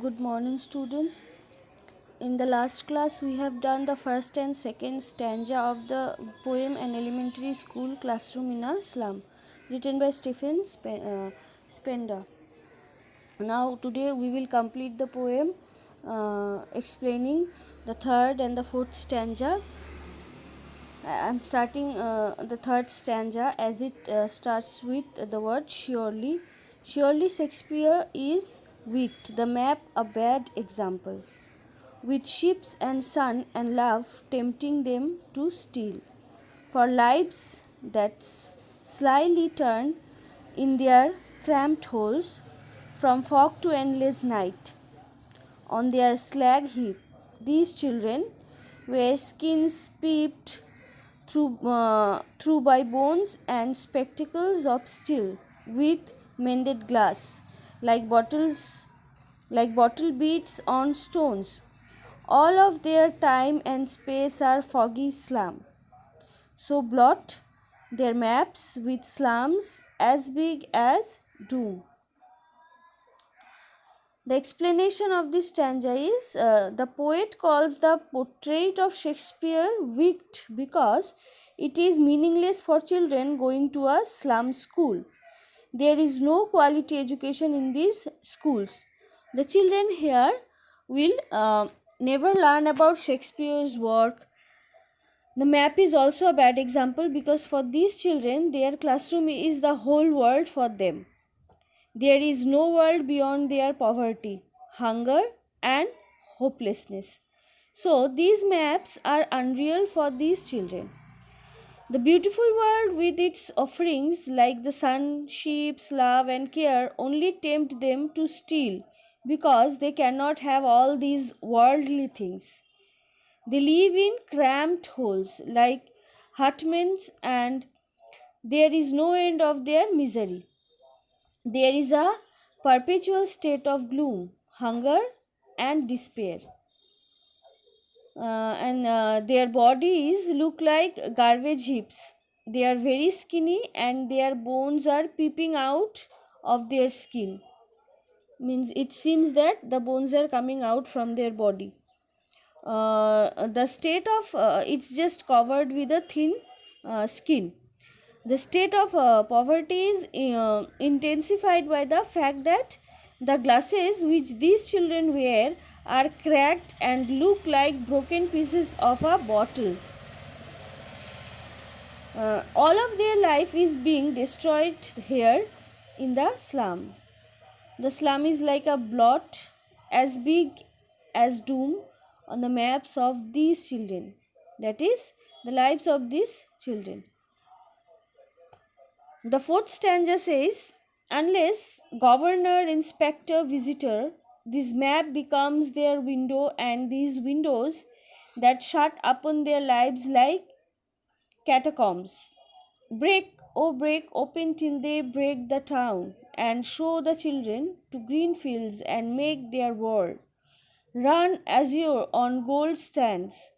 Good morning, students. In the last class, we have done the first and second stanza of the poem An Elementary School Classroom in a Slum, written by Stephen Spender. Now, today we will complete the poem explaining the third and the fourth stanza. I am starting the third stanza as it starts with the word surely. Surely Shakespeare is wicked, the map a bad example, with ships and sun and love tempting them to steal, for lives that slyly turn in their cramped holes from fog to endless night. On their slag heap, these children were skins peeped through by bones and spectacles of steel with mended glass, like bottle beads on stones. All of their time and space are foggy slum. So blot their maps with slums as big as doom. The explanation of this stanza is the poet calls the portrait of Shakespeare wicked because it is meaningless for children going to a slum school. There is no quality education in these schools. The children here will never learn about Shakespeare's work. The map is also a bad example because for these children, their classroom is the whole world for them. There is no world beyond their poverty, hunger, and hopelessness. So, these maps are unreal for these children. The beautiful world with its offerings like the sun, sheep, love, and care only tempt them to steal because they cannot have all these worldly things. They live in cramped holes like hutments, and there is no end of their misery. There is a perpetual state of gloom, hunger, and despair. And their bodies look like garbage heaps. They are very skinny and their bones are peeping out of their skin. Means it seems that the bones are coming out from their body. The state of it's just covered with a thin skin. The state of poverty is intensified by the fact that the glasses which these children wear are cracked and look like broken pieces of a bottle. All of their life is being destroyed here in the slum. The slum is like a blot as big as doom on the maps of these children. That is, the lives of these children. The fourth stanza says, unless governor, inspector, visitor, this map becomes their window, and these windows that shut upon their lives like catacombs. Break, oh break open till they break the town, and show the children to green fields and make their world. Run azure on gold stands,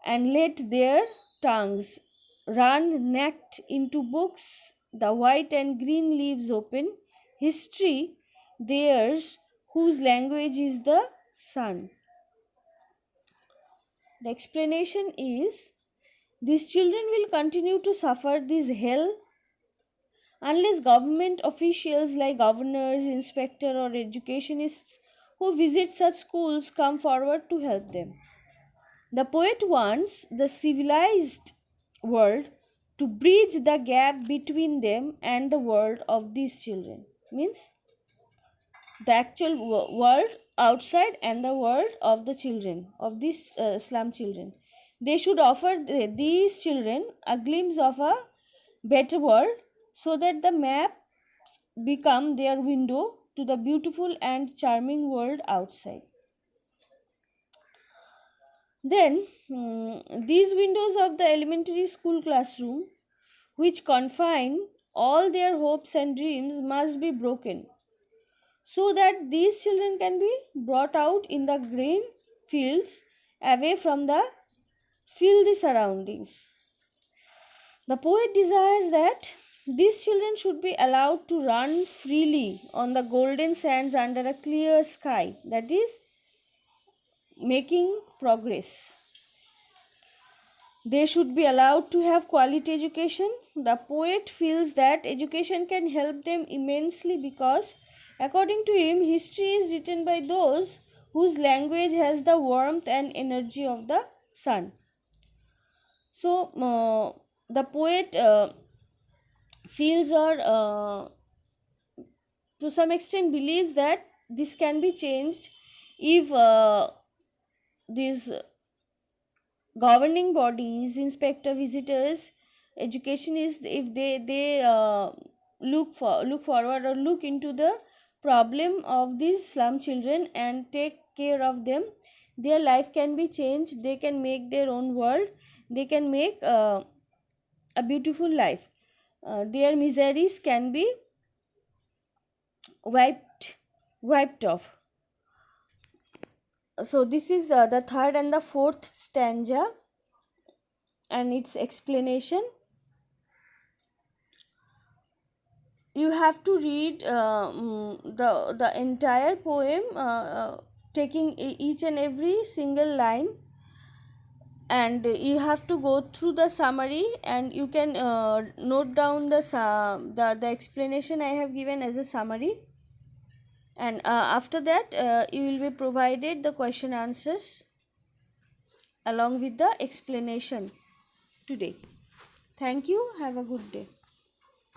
and let their tongues run naked into books, the white and green leaves open, history theirs, whose language is the sun. The explanation is these children will continue to suffer this hell unless government officials like governors, inspector, or educationists who visit such schools come forward to help them. The poet wants the civilized world to bridge the gap between them and the world of these children. Means the actual world outside and the world of the children, of these slum children. They should offer these children a glimpse of a better world so that the map become their window to the beautiful and charming world outside. Then, these windows of the elementary school classroom, which confine all their hopes and dreams, must be broken so that these children can be brought out in the green fields away from the filthy surroundings. The poet desires that These children should be allowed to run freely on the golden sands under a clear sky, that is, making progress. They should be allowed to have quality education. The poet feels that education can help them immensely because, according to him, history is written by those whose language has the warmth and energy of the sun. So, the poet feels or to some extent believes that this can be changed if these governing bodies, inspector, visitors, education is, if they look forward or look into the problem of these slum children and take care of them, their life can be changed. They can make their own world. They can make a beautiful life. Their miseries can be wiped off. So this is the third and the fourth stanza and its explanation. You have to read the entire poem, taking each and every single line, and you have to go through the summary, and you can note down the explanation I have given as a summary, and after that you will be provided the question answers along with the explanation today. Thank you. Have a good day.